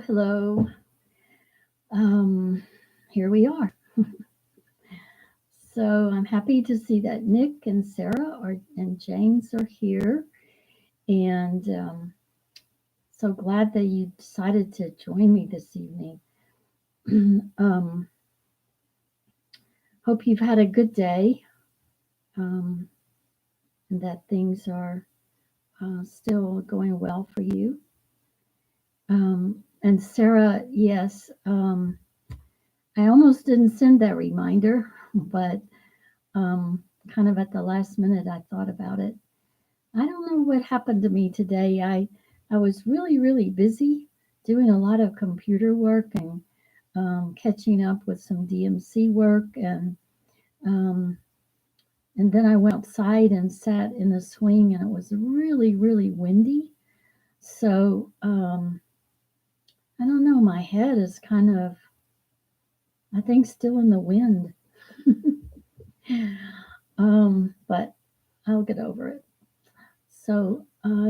hello. Here we are. So I'm happy to see that Nick and Sarah and James are here, and so glad that you decided to join me this evening. um, Hope you've had a good day, um, and that things are still going well for you. And Sarah, yes, I almost didn't send that reminder, but um, kind of at the last minute I thought about it. I don't know what happened to me today. I was really busy doing a lot of computer work and catching up with some DMC work, um, and then I went outside and sat in the swing, and it was really windy. So I don't know. My head is kind of, I think, still in the wind. But I'll get over it. So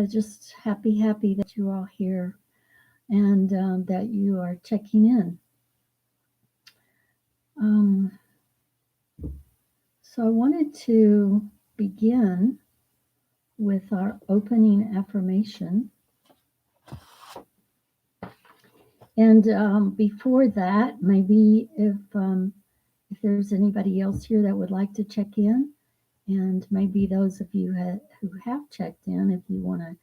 just happy that you're all here and that you are checking in. Um, so I wanted to begin with our opening affirmation. And before that, maybe if there's anybody else here that would like to check in, and maybe those of you who have checked in, if you want to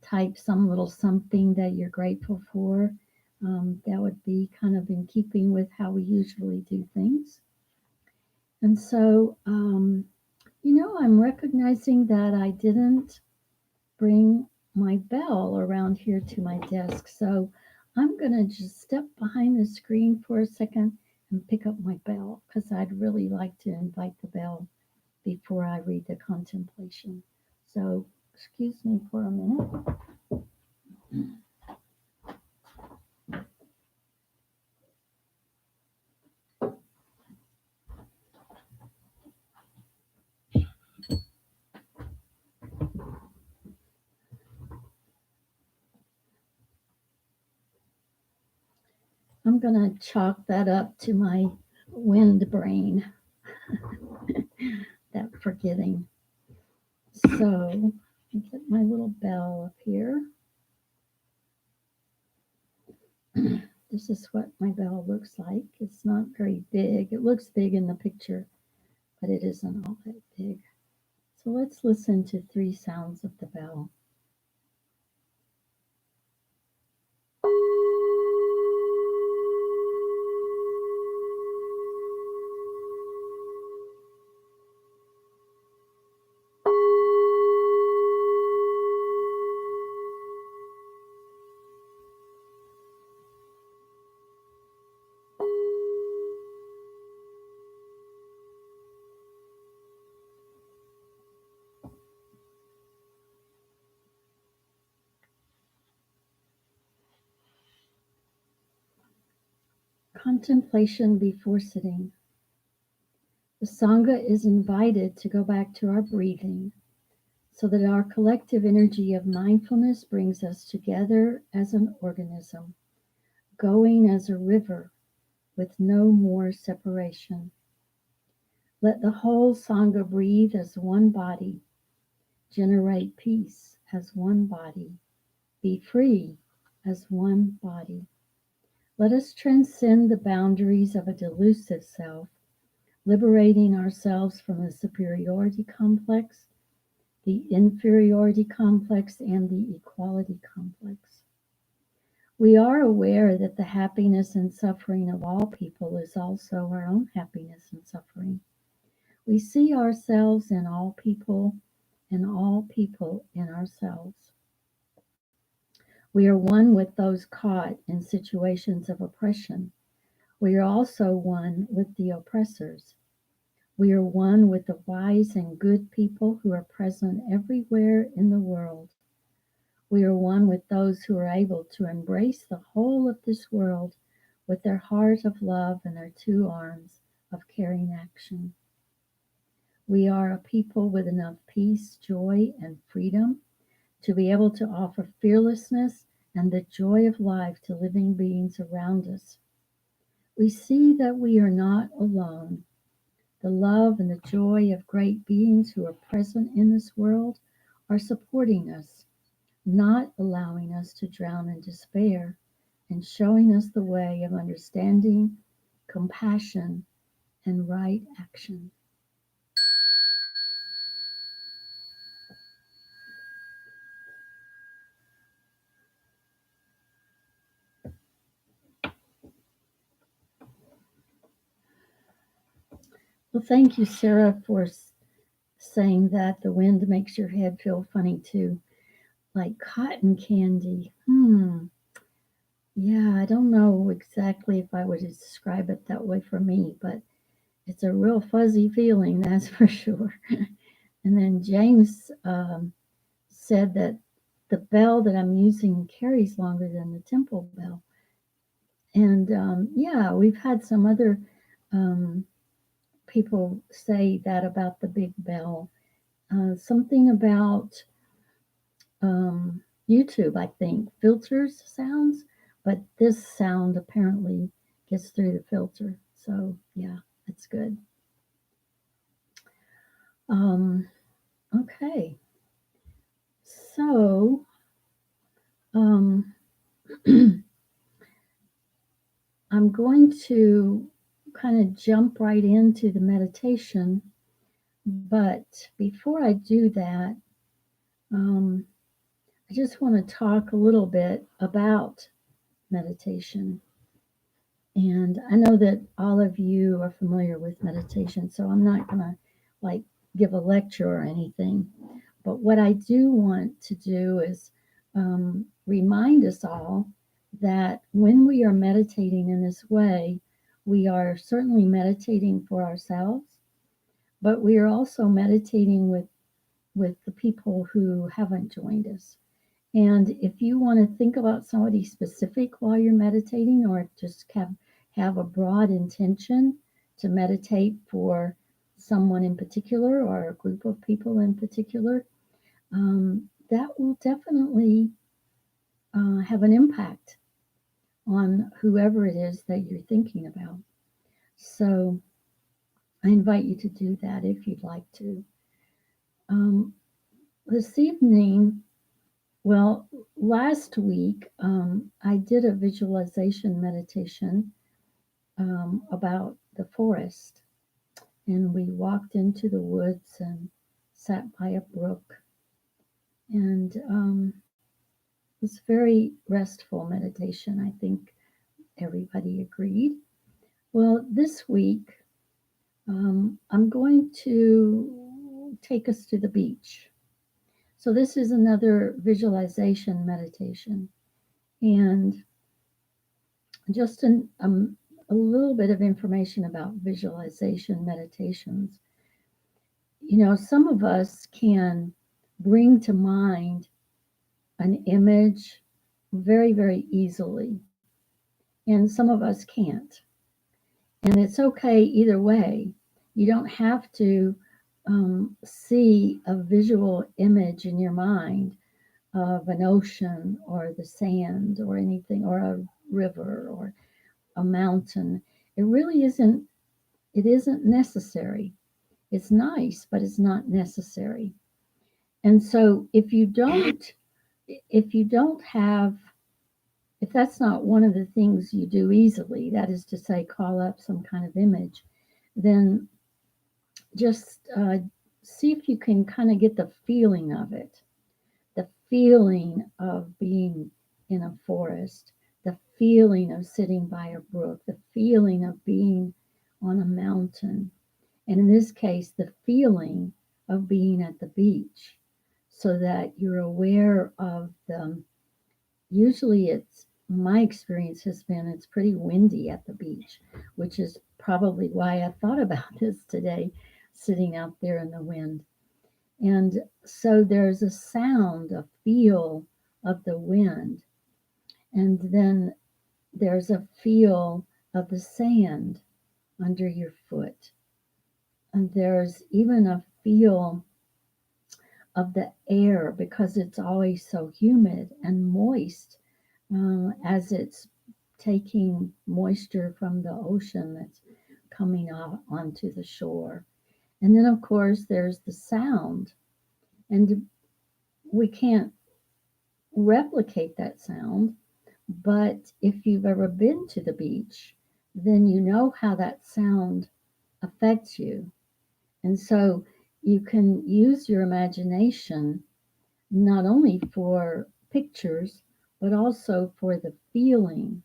type some little something that you're grateful for, that would be kind of in keeping with how we usually do things. And so, I'm recognizing that I didn't bring my bell around here to my desk. So I'm going to just step behind the screen for a second and pick up my bell because I'd really like to invite the bell before I read the contemplation. So excuse me for a minute. I'm going to chalk that up to my wind brain, that forgetting. So get my little bell up here. This is what my bell looks like. It's not very big. It looks big in the picture, but it isn't all that big. So let's listen to 3 sounds of the bell. Contemplation before sitting. The Sangha is invited to go back to our breathing so that our collective energy of mindfulness brings us together as an organism, going as a river with no more separation. Let the whole Sangha breathe as one body, generate peace as one body, be free as one body. Let us transcend the boundaries of a delusive self, liberating ourselves from the superiority complex, the inferiority complex, and the equality complex. We are aware that the happiness and suffering of all people is also our own happiness and suffering. We see ourselves in all people and all people in ourselves. We are one with those caught in situations of oppression. We are also one with the oppressors. We are one with the wise and good people who are present everywhere in the world. We are one with those who are able to embrace the whole of this world with their heart of love and their 2 arms of caring action. We are a people with enough peace, joy, and freedom to be able to offer fearlessness and the joy of life to living beings around us. We see that we are not alone. The love and the joy of great beings who are present in this world are supporting us, not allowing us to drown in despair, and showing us the way of understanding, compassion, and right action. Well, thank you, Sarah, for saying that the wind makes your head feel funny too, like cotton candy. Yeah, I don't know exactly if I would describe it that way for me, but it's a real fuzzy feeling, that's for sure. And then James said that the bell that I'm using carries longer than the temple bell. And yeah, we've had some other um, people say that about the big bell. Something about YouTube, I think, filters sounds, but this sound apparently gets through the filter. So, yeah, that's good. Um, okay, so um, I'm going to kind of jump right into the meditation, but before I do that, um, I just want to talk a little bit about meditation. And I know that all of you are familiar with meditation, so I'm not going to like give a lecture or anything. But what I do want to do is remind us all that when we are meditating in this way, we are certainly meditating for ourselves, but we are also meditating with the people who haven't joined us. And if you want to think about somebody specific while you're meditating, or just have a broad intention to meditate for someone in particular or a group of people in particular, that will definitely have an impact on whoever it is that you're thinking about. So I invite you to do that if you'd like to. Um, this evening, well, last week I did a visualization meditation about the forest, and we walked into the woods and sat by a brook, and it was very restful meditation. I think everybody agreed. Well, this week I'm going to take us to the beach. So this is another visualization meditation, and just a little bit of information about visualization meditations. You know, some of us can bring to mind an image very, very easily, and some of us can't. And it's okay either way. You don't have to see a visual image in your mind of an ocean or the sand or anything, or a river or a mountain. It really isn't, it isn't necessary. It's nice, but it's not necessary. And so if you don't have, if that's not one of the things you do easily, that is to say, call up some kind of image, then just see if you can kind of get the feeling of it, the feeling of being in a forest, the feeling of sitting by a brook, the feeling of being on a mountain, and in this case, the feeling of being at the beach, so that you're aware of the, usually it's, my experience has been it's pretty windy at the beach, which is probably why I thought about this today, sitting out there in the wind. And so there's a sound, a feel of the wind. And then there's a feel of the sand under your foot. And there's even a feel of the air, because it's always so humid and moist as it's taking moisture from the ocean that's coming out onto the shore. And then, of course, there's the sound. And we can't replicate that sound, but if you've ever been to the beach, then you know how that sound affects you. And so you can use your imagination not only for pictures, but also for the feeling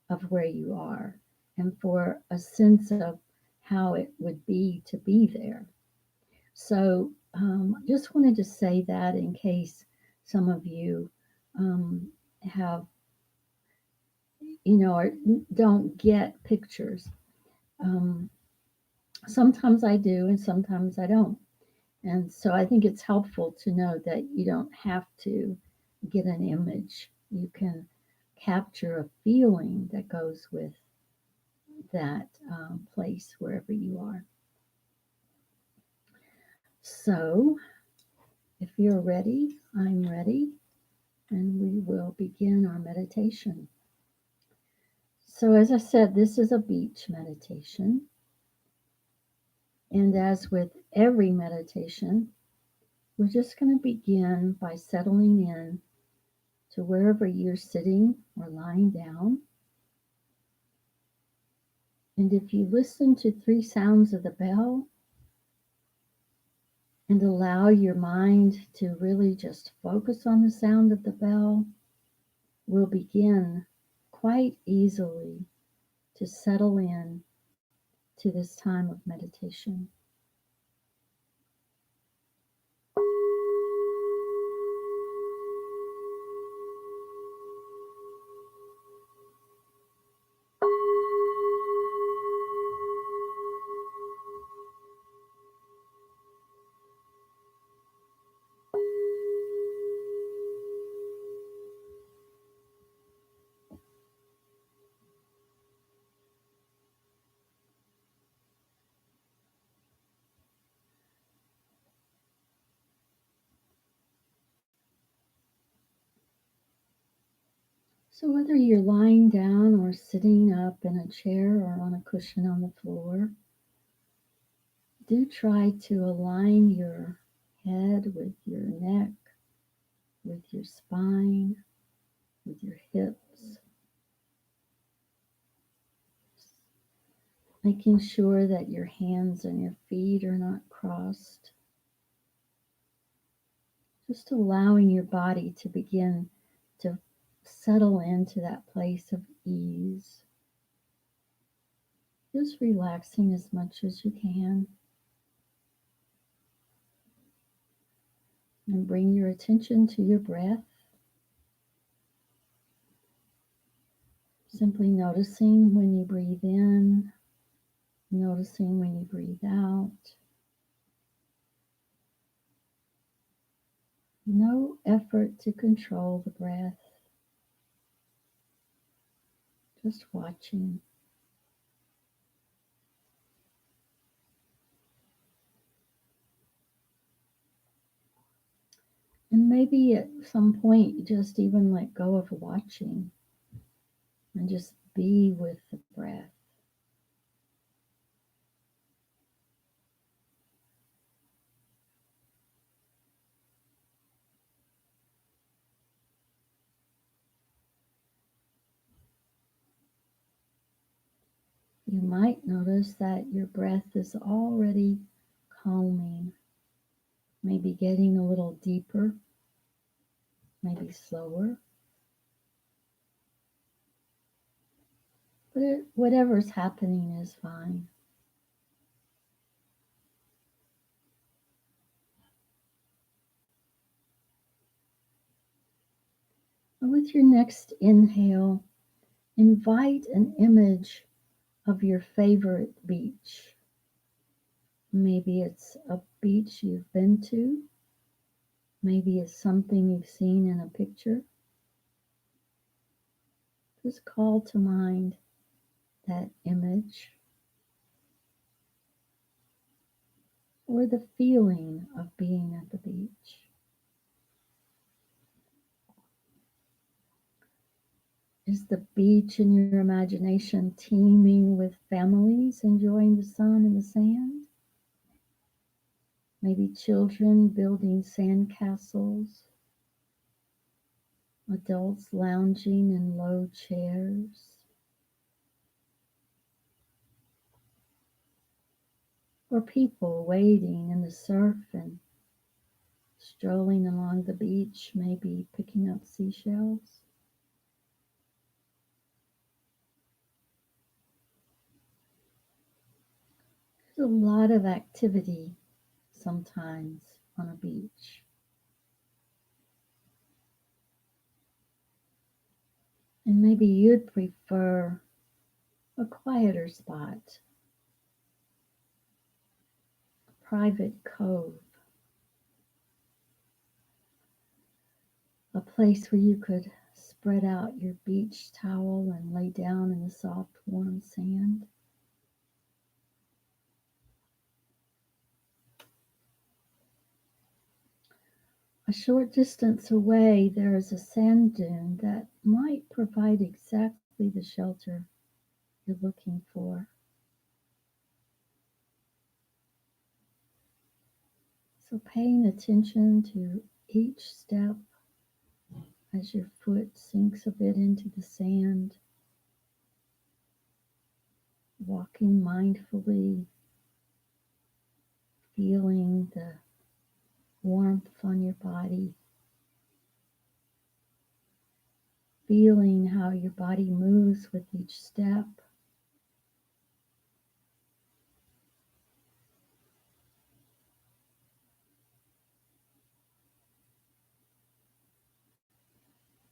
of where you are and for a sense of how it would be to be there. So just wanted to say that in case some of you have, or don't get pictures. Um, Sometimes I do and sometimes I don't. And so I think it's helpful to know that you don't have to get an image. You can capture a feeling that goes with that place wherever you are. So if you're ready, I'm ready, and we will begin our meditation. So, as I said, this is a beach meditation. And as with every meditation, we're just going to begin by settling in to wherever you're sitting or lying down. And if you listen to 3 sounds of the bell and allow your mind to really just focus on the sound of the bell, we'll begin quite easily to settle in to this time of meditation. So, whether you're lying down or sitting up in a chair or on a cushion on the floor, do try to align your head with your neck, with your spine, with your hips, making sure that your hands and your feet are not crossed. Just allowing your body to begin to settle into that place of ease. Just relaxing as much as you can. And bring your attention to your breath. Simply noticing when you breathe in, noticing when you breathe out. No effort to control the breath, just watching. And maybe at some point you just even let go of watching and just be with the breath. You might notice that your breath is already calming, maybe getting a little deeper, maybe slower. But whatever's happening is fine. And with your next inhale, invite an image of your favorite beach. Maybe it's a beach you've been to. Maybe it's something you've seen in a picture. Just call to mind that image or the feeling of being at the beach. Is the beach in your imagination teeming with families enjoying the sun and the sand? Maybe children building sand castles, adults lounging in low chairs, or people wading in the surf and strolling along the beach, maybe picking up seashells. There's a lot of activity sometimes on a beach. And maybe you'd prefer a quieter spot, a private cove, a place where you could spread out your beach towel and lay down in the soft, warm sand. A short distance away, there is a sand dune that might provide exactly the shelter you're looking for. So, paying attention to each step as your foot sinks a bit into the sand, walking mindfully, feeling the warmth on your body, feeling how your body moves with each step.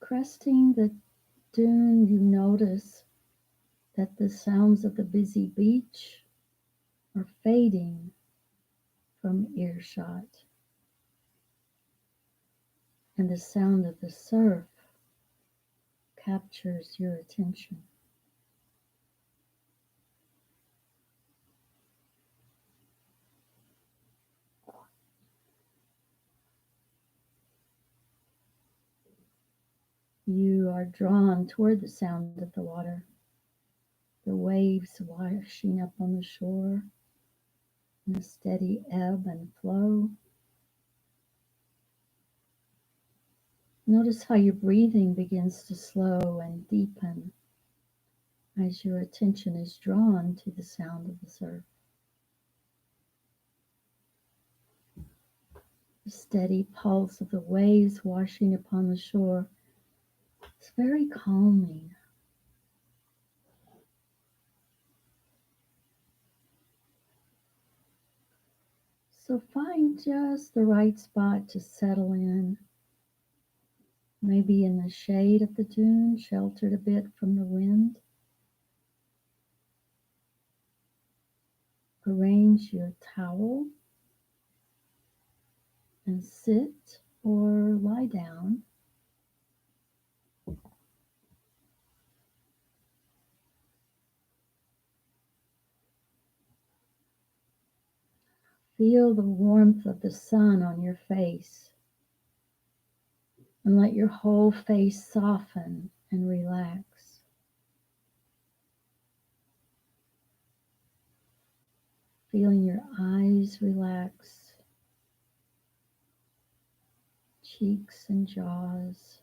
Cresting the dune, you notice that the sounds of the busy beach are fading from earshot, and the sound of the surf captures your attention. You are drawn toward the sound of the water, the waves washing up on the shore in a steady ebb and flow. Notice how your breathing begins to slow and deepen as your attention is drawn to the sound of the surf. The steady pulse of the waves washing upon the shore is very calming. So find just the right spot to settle in, maybe in the shade of the dune, sheltered a bit from the wind. Arrange your towel and sit or lie down. Feel the warmth of the sun on your face and let your whole face soften and relax. Feeling your eyes relax, cheeks and jaws.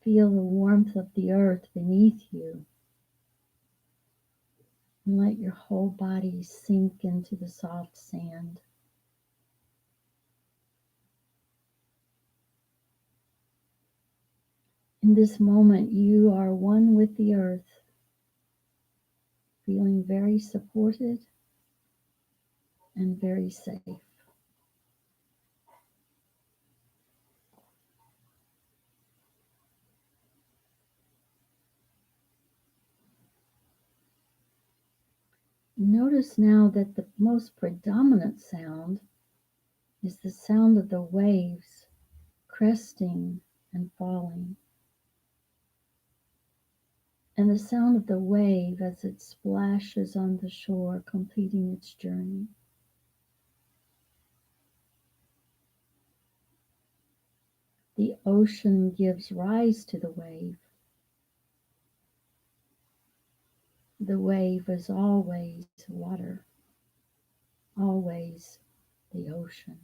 Feel the warmth of the earth beneath you and let your whole body sink into the soft sand. In this moment, you are one with the earth, feeling very supported and very safe. Notice now that the most predominant sound is the sound of the waves cresting and falling, and the sound of the wave as it splashes on the shore, completing its journey. The ocean gives rise to the wave. The wave is always water, always the ocean.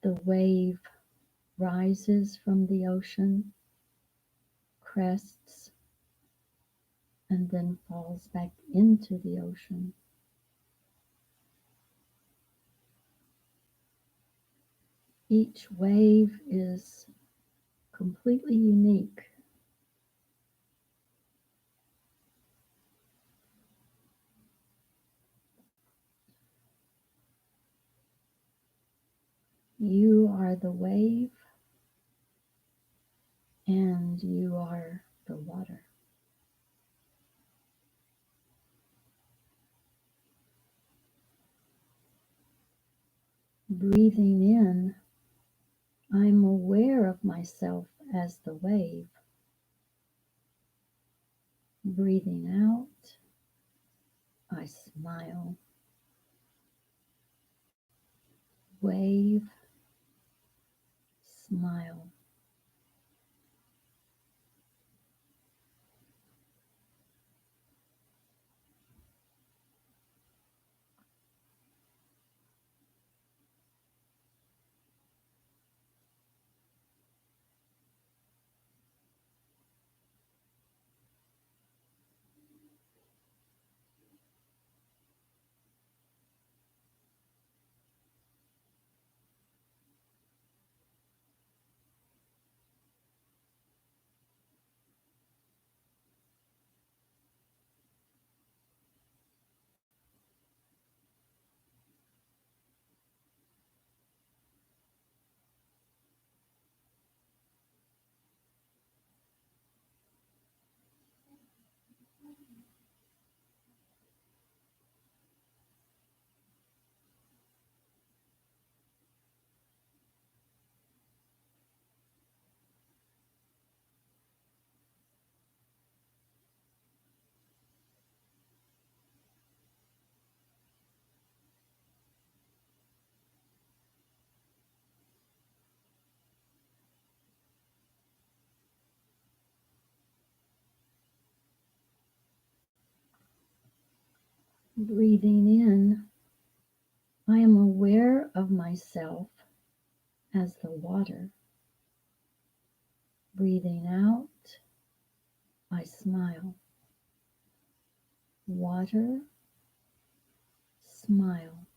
The wave rises from the ocean, crests, and then falls back into the ocean. Each wave is completely unique. You are the wave, and you are the water. Breathing in, I'm aware of myself as the wave. Breathing out, I smile. Wave, smile. Breathing in, I am aware of myself as the water. Breathing out, I smile. Water, smile.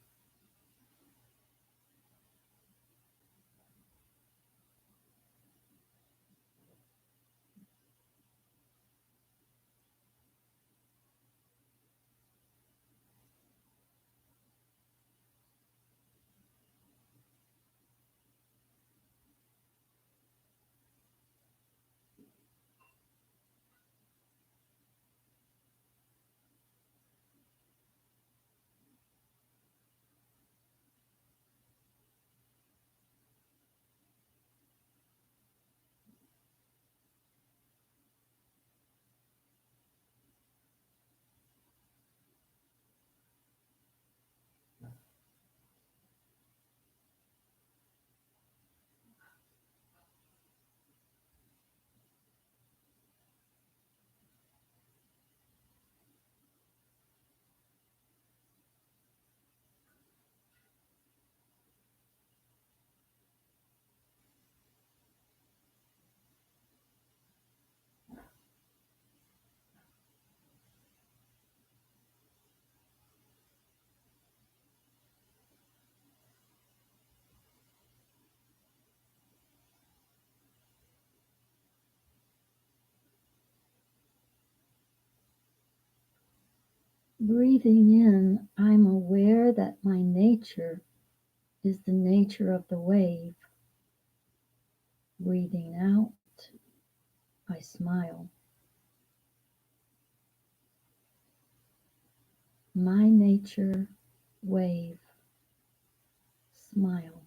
Breathing in, I'm aware that my nature is the nature of the wave. Breathing out, I smile. My nature, wave, smile.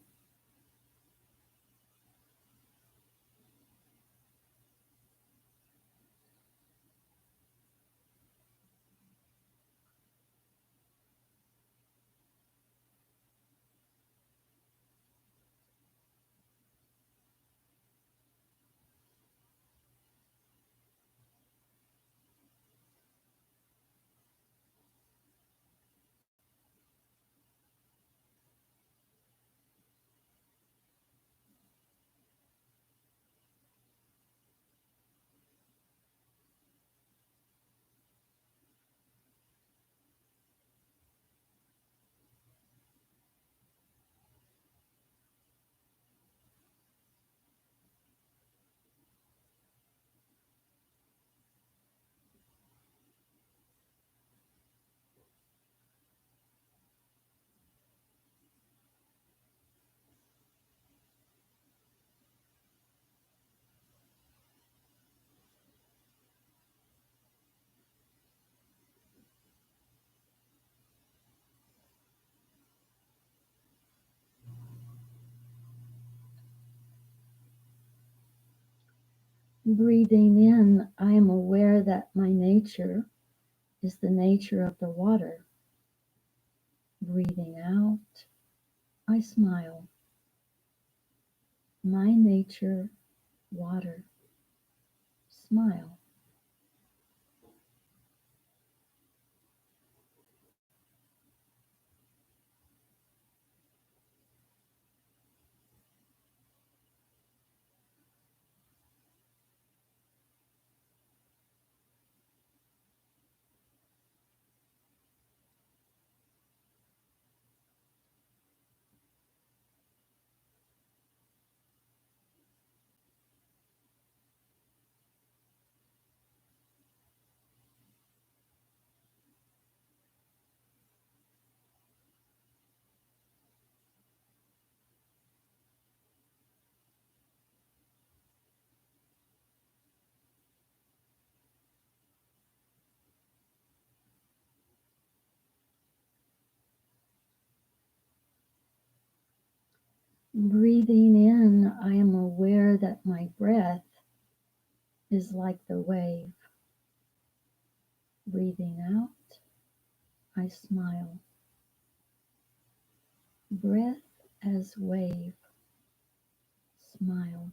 Breathing in, I am aware that my nature is the nature of the water. Breathing out, I smile. My nature, water. Smile. Breathing in, I am aware that my breath is like the wave. Breathing out, I smile. Breath as wave. Smile.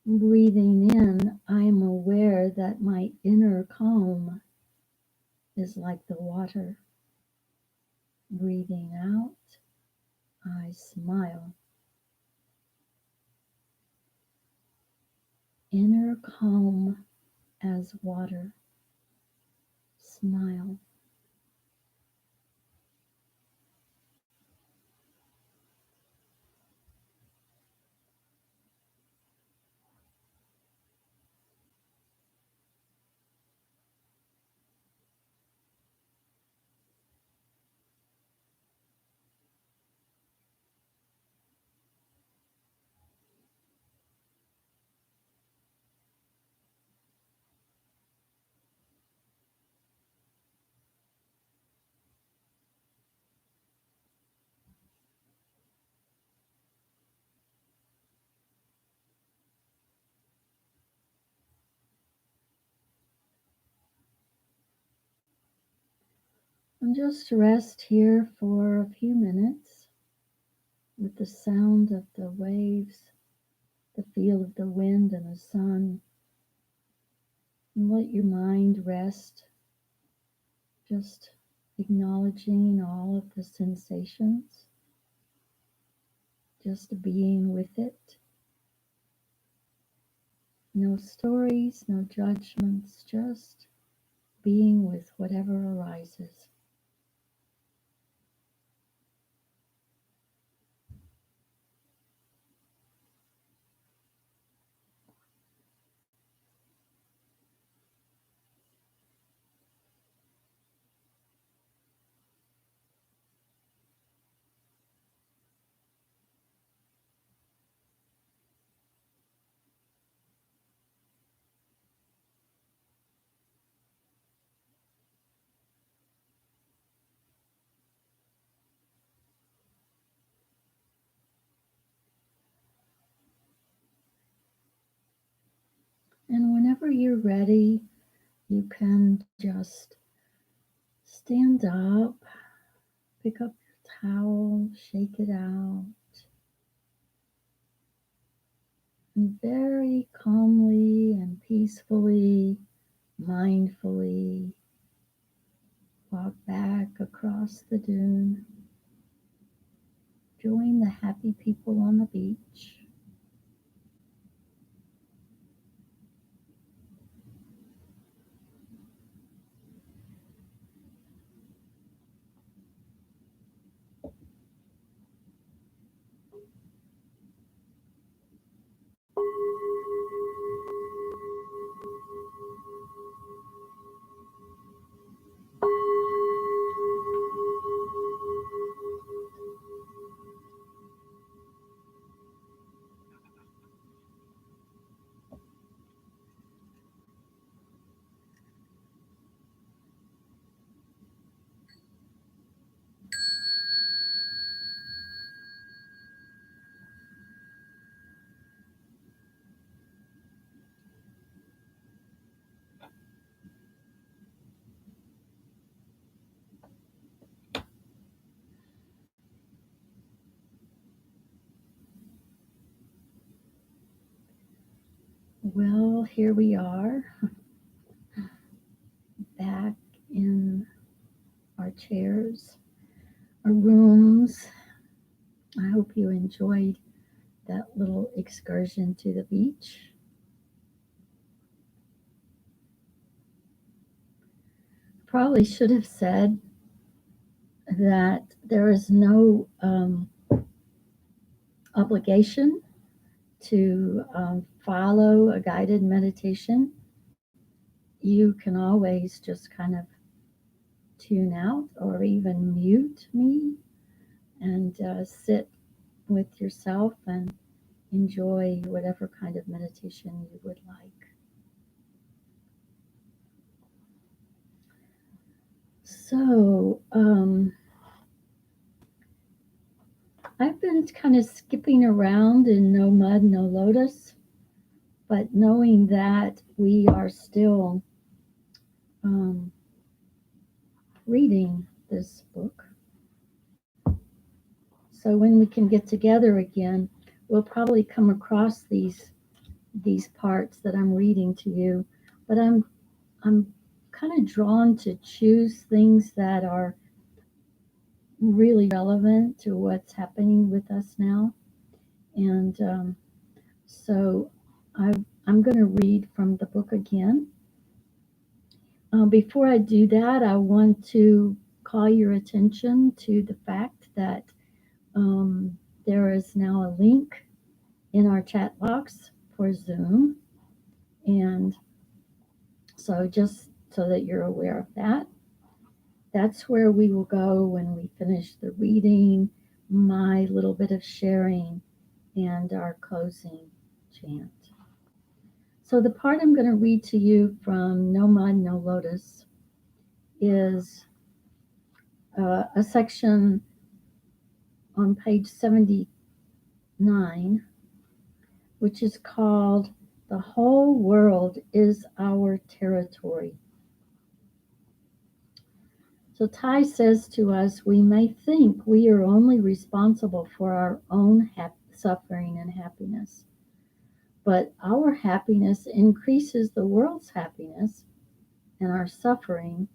Breathing in, I am aware that my inner calm is like the water. Breathing out, I smile. Inner calm as water. Smile. And just rest here for a few minutes with the sound of the waves, the feel of the wind and the sun, and let your mind rest, just acknowledging all of the sensations, just being with it. No stories, no judgments, just being with whatever arises. And whenever you're ready, you can just stand up, pick up your towel, shake it out, and very calmly and peacefully, mindfully Walk back across the dune. Join the happy people on the beach. Well, here we are, back in our chairs, our rooms. I hope you enjoyed that little excursion to the beach. Probably should have said that there is no obligation to follow a guided meditation. You can always just kind of tune out or even mute me and sit with yourself and enjoy whatever kind of meditation you would like. So, I've been kind of skipping around in No Mud, No Lotus, but knowing that we are still reading this book. So when we can get together again, we'll probably come across these parts that I'm reading to you. But I'm kind of drawn to choose things that are really relevant to what's happening with us now. And so I'm going to read from the book again. Before I do that, I want to call your attention to the fact that there is now a link in our chat box for Zoom. And so just so that you're aware of that, that's where we will go when we finish the reading, my little bit of sharing, and our closing chant. So the part I'm going to read to you from No Mud, No Lotus is a section on page 79, which is called "The Whole World is Our Territory." So Thich says to us, we may think we are only responsible for our own suffering and happiness, but our happiness increases the world's happiness, and our suffering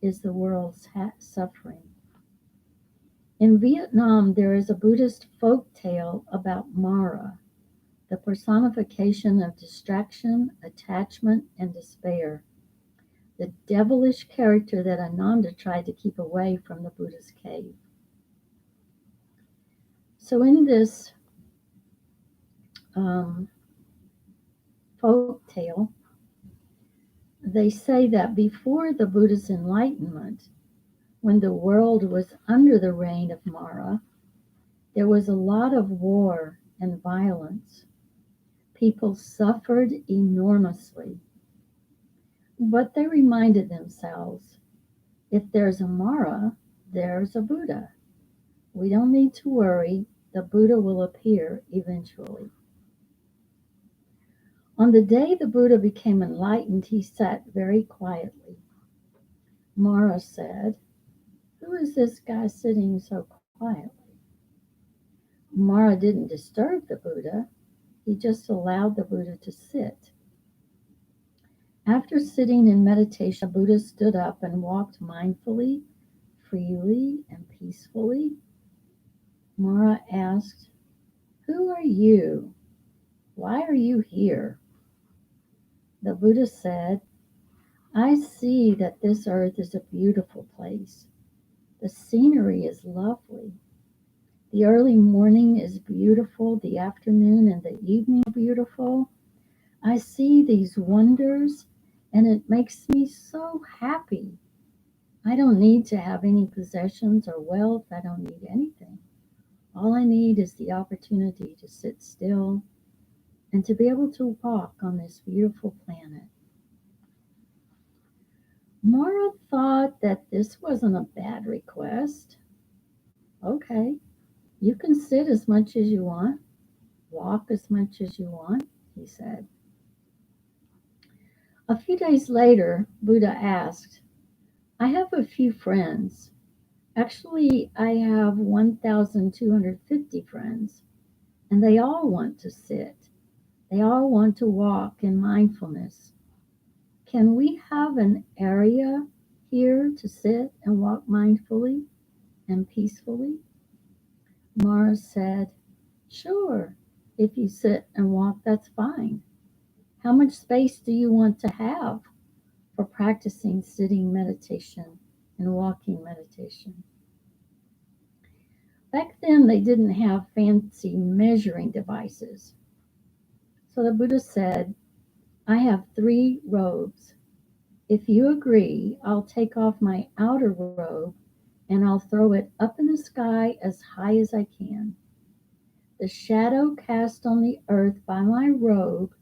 is the world's suffering. In Vietnam, there is a Buddhist folk tale about Mara, the personification of distraction, attachment, and despair, the devilish character that Ananda tried to keep away from the Buddha's cave. So in this folk tale, they say that before the Buddha's enlightenment, when the world was under the reign of Mara, there was a lot of war and violence. People suffered enormously. But they reminded themselves, if there's a Mara, there's a Buddha. We don't need to worry, the Buddha will appear eventually. On the day the Buddha became enlightened, he sat very quietly. Mara said, "Who is this guy sitting so quietly?" Mara didn't disturb the Buddha. He just allowed the Buddha to sit. After sitting in meditation, the Buddha stood up and walked mindfully, freely, and peacefully. Mara asked, "Who are you? Why are you here?" The Buddha said, "I see that this earth is a beautiful place. The scenery is lovely. The early morning is beautiful, the afternoon and the evening are beautiful. I see these wonders and it makes me so happy. I don't need to have any possessions or wealth. I don't need anything. All I need is the opportunity to sit still and to be able to walk on this beautiful planet." Mara thought that this wasn't a bad request. "Okay, you can sit as much as you want, walk as much as you want," he said. A few days later, Buddha asked, "I have a few friends. Actually, I have 1,250 friends, and they all want to sit. They all want to walk in mindfulness. Can we have an area here to sit and walk mindfully and peacefully?" Mars said, "Sure, if you sit and walk, that's fine. How much space do you want to have for practicing sitting meditation and walking meditation?" Back then, they didn't have fancy measuring devices. So the Buddha said, "I have 3 robes. If you agree, I'll take off my outer robe and I'll throw it up in the sky as high as I can. The shadow cast on the earth by my robe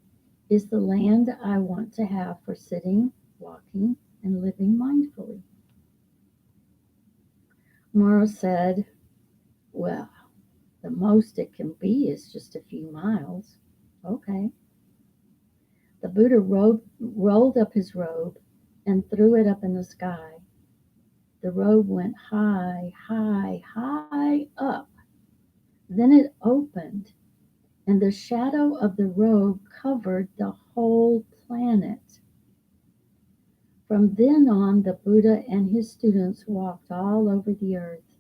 is the land I want to have for sitting, walking, and living mindfully." Mara said, "Well, the most it can be is just a few miles." "Okay." The Buddha rolled up his robe and threw it up in the sky. The robe went high, high, high up. Then it opened, and the shadow of the robe covered the whole planet. From then on, the Buddha and his students walked all over the earth,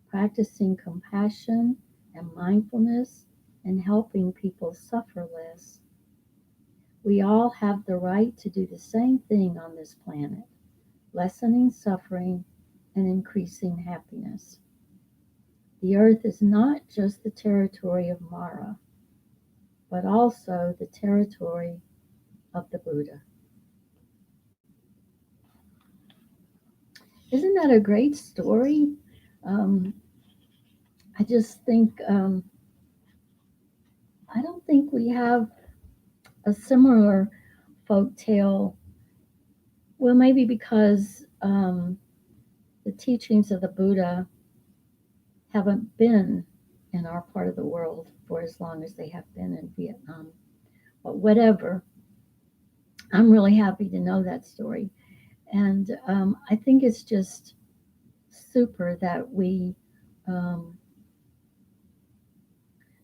practicing compassion and mindfulness and helping people suffer less. We all have the right to do the same thing on this planet, lessening suffering and increasing happiness. The earth is not just the territory of Mara, but also the territory of the Buddha. Isn't that a great story? Um, I just think, I don't think we have a similar folk tale. Well, maybe because the teachings of the Buddha haven't been in our part of the world for as long as they have been in Vietnam. But whatever, I'm really happy to know that story. And I think it's just super um,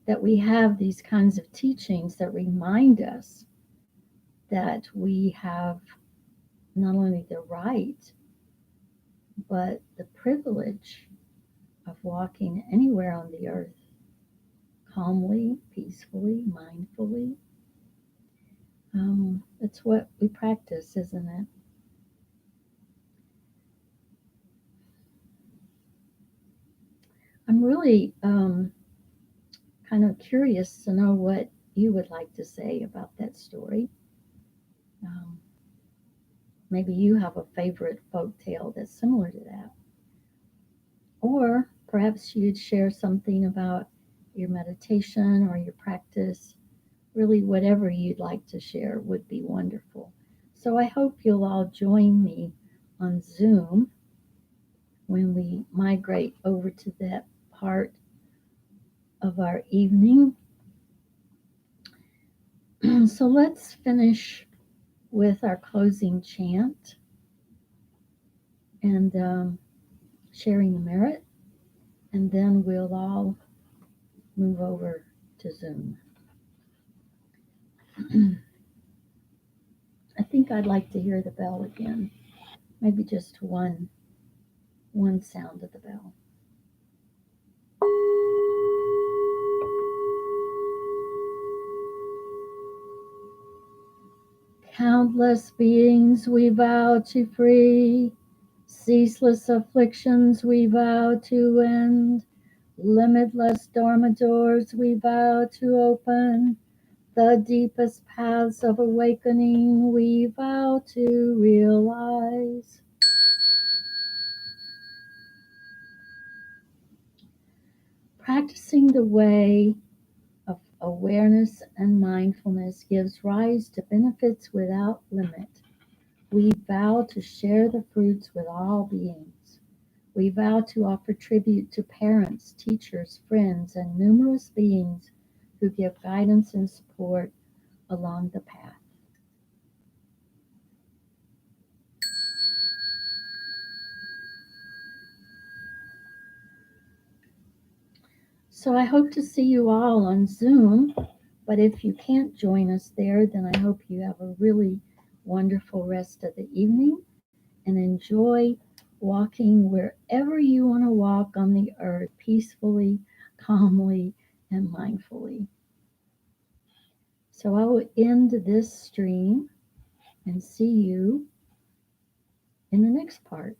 that we have these kinds of teachings that remind us that we have not only the right, but the privilege of walking anywhere on the earth calmly, peacefully, mindfully. It's what we practice, isn't it? I'm really kind of curious to know what you would like to say about that story. Um, Maybe you have a favorite folk tale that's similar to that. Or perhaps you'd share something about your meditation or your practice. Really, whatever you'd like to share would be wonderful. So I hope you'll all join me on Zoom when we migrate over to that part of our evening. So let's finish with our closing chant and sharing the merit, and then we'll all move over to Zoom. I think think I'd like to hear the bell again. Maybe just one sound of the bell. Countless beings we vow to free, ceaseless afflictions we vow to end, limitless dharma doors we vow to open, the deepest paths of awakening we vow to realize. Practicing the way of awareness and mindfulness gives rise to benefits without limit. We vow to share the fruits with all beings. We vow to offer tribute to parents, teachers, friends, and numerous beings who give guidance and support along the path. So I hope to see you all on Zoom, but if you can't join us there, then I hope you have a really wonderful rest of the evening and enjoy walking wherever you want to walk on the earth peacefully, calmly, and mindfully. So I will end this stream and see you in the next part.